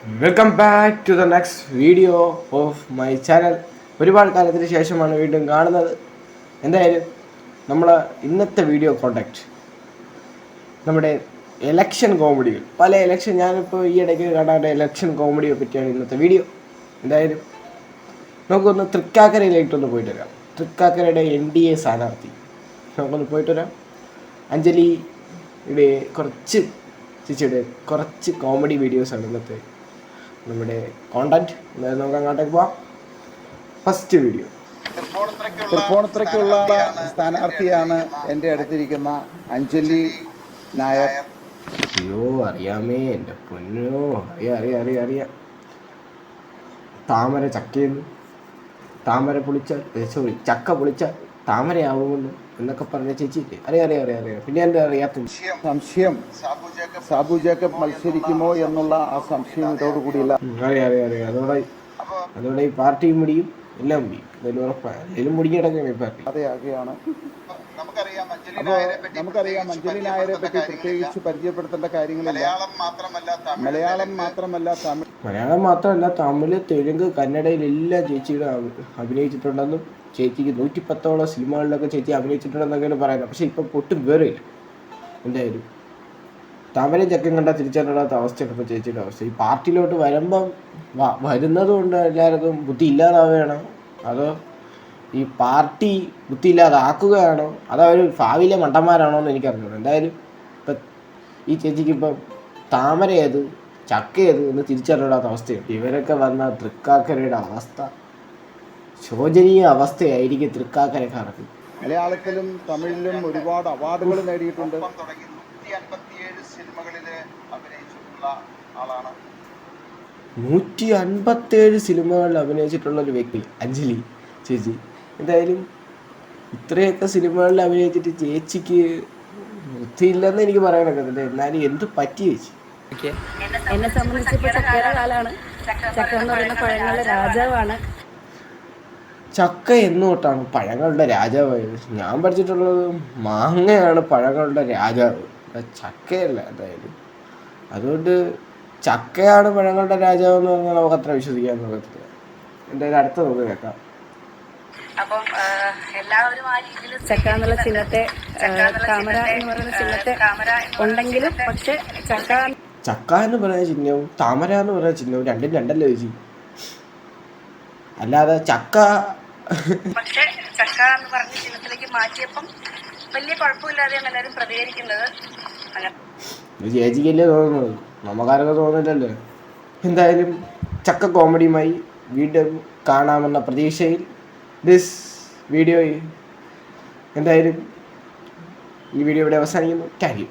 Welcome back to the next video of my channel. ഒരുപാട് കാലത്തിന് ശേഷമാണ് വീണ്ടും കാണുന്നത്. എന്തായാലും നമ്മൾ ഇന്നത്തെ വീഡിയോ കോണ്ടാക്ട് നമ്മുടെ എലക്ഷൻ കോമഡികൾ, പല എലക്ഷൻ ഞാനിപ്പോൾ ഈ ഇടയ്ക്ക് കാണാൻ എലക്ഷൻ കോമഡിയെ പറ്റിയാണ് ഇന്നത്തെ വീഡിയോ. എന്തായാലും നമുക്കൊന്ന് തൃക്കാക്കരയിലേക്കൊന്ന് പോയിട്ട് വരാം. തൃക്കാക്കരയുടെ NDA സ്ഥാനാർത്ഥി നമുക്കൊന്ന് പോയിട്ട് വരാം. അഞ്ജലിയുടെ കുറച്ച് കോമഡി വീഡിയോസാണ് ഇന്നത്തെ നമ്മുടെ കോണ്ടന്റ്. നമുക്ക് അങ്ങോട്ടേക്ക് പോവാം. First video. തൃപ്പൂണിത്തുറയ്ക്കുള്ള സ്ഥാനാർത്ഥിയാണ് എൻ്റെ അടുത്തിരിക്കുന്ന അഞ്ജലി നായർ. അയ്യോ അറിയാമേ എൻ്റെ പൊന്നോ, അറിയാം. താമര ചക്കയെന്ന്, താമര പൊളിച്ചാൽ ചക്ക പൊളിച്ചാൽ താമരയാവുമെന്ന് എന്നൊക്കെ പറഞ്ഞ ചേച്ചിയില്ലേ? അറിയാം. പിന്നെ എന്താ അറിയാത്ത സംശയം സാബു ജേക്കബ് മത്സരിക്കുമോ എന്നുള്ള ആ സംശയം ഇതോടുകൂടിയില്ല. അറിയാം. അതോടെ ഈ പാർട്ടിയും മുടിയും എല്ലാം മുടിയും, എന്തായാലും ഉറപ്പാണ്. എല്ലാം മുടിഞ്ഞിടങ്ങാണ് ഈ പാർട്ടി. അതെയാകെയാണ്. നമുക്കറിയാം അഞ്ജലി നായരെ പറ്റി പ്രത്യേകിച്ച് പരിചയപ്പെടുത്തേണ്ട കാര്യങ്ങളില്ല. മലയാളം മാത്രമല്ല തമിഴ്, തെലുങ്ക്, കന്നഡയിലെല്ലാം ചേച്ചിയുടെ അഭിനയിച്ചിട്ടുണ്ടെന്നും ചേച്ചിക്ക് 110ഓളം സിനിമകളിലൊക്കെ ചേച്ചി അഭിനയിച്ചിട്ടുണ്ടെന്നൊക്കെയാണ് പറയുന്നത്. പക്ഷെ ഇപ്പം പൊട്ടും വേറില്ല. എന്തായാലും താമരയും ചക്കയും കണ്ടാൽ തിരിച്ചറിയാത്ത അവസ്ഥയാണ് ഇപ്പോൾ ചേച്ചിയുടെ അവസ്ഥ. ഈ പാർട്ടിയിലോട്ട് വരുന്നത് കൊണ്ട് എല്ലാവർക്കും ബുദ്ധി ഇല്ലാതാവുകയാണോ, അതോ ഈ പാർട്ടി ബുദ്ധി ഇല്ലാതാക്കുകയാണോ, അതോ അവർ ഭാവിയിലെ മണ്ടന്മാരാണോ എന്ന് എനിക്കറിഞ്ഞു. എന്തായാലും ഇപ്പം ഈ ചേച്ചിക്ക് ഇപ്പം താമര ഏത് ചക്ക ഏത് എന്ന് തിരിച്ചറിയാത്ത അവസ്ഥയാണ്. ഇവരൊക്കെ വന്ന തൃക്കാക്കരയുടെ അവസ്ഥ ശോചനീയ അവസ്ഥയായിരിക്കും തൃക്കാക്കരക്കാർക്ക്. മലയാളത്തിലും തമിഴിലും ഒരുപാട് അവാർഡുകൾ നേടിയിട്ടുണ്ട്. 157 സിനിമകളിൽ അഭിനയിച്ചിട്ടുള്ള ഒരു വ്യക്തി അഞ്ജലി ചേച്ചി. എന്തായാലും ഇത്രയൊക്കെ സിനിമകളിൽ അഭിനയിച്ചിട്ട് ചേച്ചിക്ക് ബുദ്ധിയില്ലെന്ന് എനിക്ക് പറയാനൊക്കത്തില്ല. എന്നാലും എന്ത് പറ്റി ചേച്ചി? എന്നെ സംബന്ധിച്ചിപ്പോൾ ചക്കയുടെ കാലാണ്. ചക്ക എന്ന് പറയുന്ന പഴങ്ങളുടെ രാജാവാണ്. ചക്ക എന്ന് തൊട്ടാണ് പഴങ്ങളുടെ രാജാവായത്? ഞാൻ പഠിച്ചിട്ടുള്ളത് മാങ്ങയാണ് പഴങ്ങളുടെ രാജാവ്, ചക്കയല്ല. എന്തായാലും അതുകൊണ്ട് ചക്കയാണ് പഴങ്ങളുടെ രാജാവ് എന്ന് പറഞ്ഞാൽ നമുക്ക് അത്ര വിശ്വസിക്കാൻ പറ്റത്തില്ല. എന്തായാലും അടുത്ത നമുക്ക് കേൾക്കാം. അപ്പം എല്ലാവരും ആ രീതിയിൽ ചക്ക എന്നുള്ള ചിഹ്നത്തെ, താമര എന്ന് പറയുന്ന ചിഹ്നത്തെ ഉണ്ടെങ്കിലും പക്ഷെ ചക്ക എന്ന് പറയുന്ന ചിഹ്നവും താമര എന്ന് പറയുന്ന ചിഹ്നവും രണ്ടും രണ്ടല്ലേ ചേച്ചി? അല്ലാതെ ചക്ക എന്ന് പറഞ്ഞ ചിഹ്നത്തിലേക്ക് മാറ്റിയപ്പം വലിയ കുഴപ്പമില്ലാതെയാണ് എല്ലാവരും പ്രതികരിക്കുന്നത്. ചേച്ചിക്കല്ലേ തോന്നുന്നത്, നമുക്കാരൊക്കെ തോന്നില്ലല്ലോ. എന്തായാലും ചക്ക കോമഡിയുമായി വീണ്ടും കാണാമെന്ന പ്രതീക്ഷയിൽ ദിസ് വീഡിയോ. എന്തായാലും ഈ വീഡിയോ ഇവിടെ അവസാനിക്കുന്നു. Thank you.